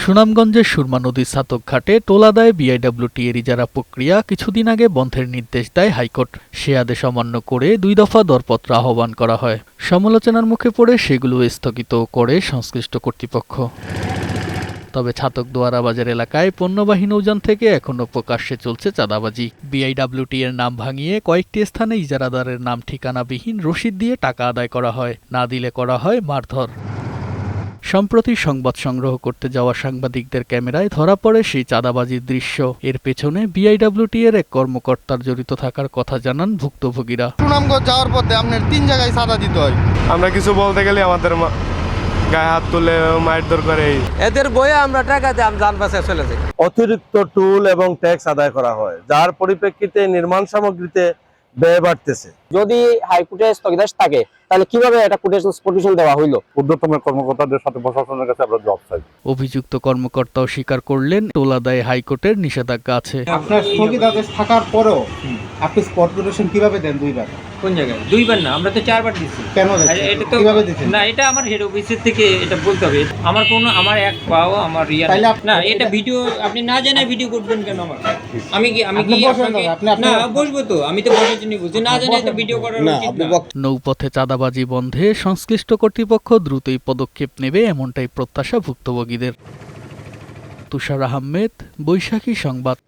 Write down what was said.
সুনামগঞ্জের সুরমা নদীর ছাতক ঘাটে টোলাদায় বিআইডব্লিউটি এর ইজারা প্রক্রিয়া কিছুদিন আগে বন্ধের নির্দেশ দেয় হাইকোর্ট। সে আদেশ অমান্য করে 2 দফা দরপত্র আহ্বান করা হয়। সমালোচনার মুখে পড়ে সেগুলো স্থগিত করে সংশ্লিষ্ট কর্তৃপক্ষ। তবে ছাতক দোয়ারা বাজার এলাকায় পণ্যবাহী নৌযান থেকে এখনো প্রকাশ্যে চলছে চাঁদাবাজি। বিআইডব্লিউটি এর নাম ভাঙিয়ে কয়েকটি স্থানে ইজারাদারের নাম ঠিকানাবিহীন রসিদ দিয়ে টাকা আদায় করা হয়, না দিলে করা হয় মারধর। সম্প্রতি সংবাদ সংগ্রহ করতে যাওয়া সাংবাদিকদের ক্যামেরায় ধরা পড়ে সেই চাঁদাবাজির দৃশ্য। এর পেছনে বিআইডব্লিউটি এর এক কর্মকর্তার জড়িত থাকার কথা জানান ভুক্তভোগীরা। সুনামগঞ্জ যাওয়ার পথে আপনার 3 জায়গায় চাঁদা দিতে হয়। আমরা কিছু বলতে গেলে আমাদের গায়ে হাত তুলে মারধর করে। এদের বইয়ে আমরা টাকা দিয়ে যান বাসায় চলে যাই। অতিরিক্ত টুল এবং ট্যাক্স আদায় করা হয়, যার পরিপ্রেক্ষিতে নির্মাণ সামগ্রীতে ব্যয় বাড়তেছে। যদি হাইকোর্টে স্থগিতাদেশ থাকে তাহলে কিভাবে এটা কোটেশন দেওয়া হইলো? ঊর্ধ্বতন কর্মকর্তাদের সাথে প্রশাসনের কাছে আমরা জবাব চাই। অভিযুক্ত কর্মকর্তাও স্বীকার করলেন টোলাদায় হাইকোর্টের নিষেধাজ্ঞা আছে। আপনার স্থগিতাদেশ থাকার পরেও আপনি স্পট কোটেশন কিভাবে দেন 2 বার? কোন জায়গায়? 2 বার না, আমরা তো 4 বার দিচ্ছি। কেন এটা তো কিভাবে দিচ্ছেন? না, এটা আমার হেড অফিসের থেকে এটা বলতে হবে। আমার এক পাও আমার রিয়া না, এটা ভিডিও আপনি না জানেন ভিডিও করবেন কেন? আমি কি না বসবো তো, আমি তো বসার জন্য বলছি, না জানে এটা ভিডিও করার উচিত না। নৌপথে চাঁদাবাজি বন্ধে সংশ্লিষ্ট কর্তৃপক্ষ দ্রুতই পদক্ষেপ নেবে এমনটাই প্রত্যাশা ভুক্তভোগীদের। তুষার আহমেদ, বৈশাখী সংবাদ।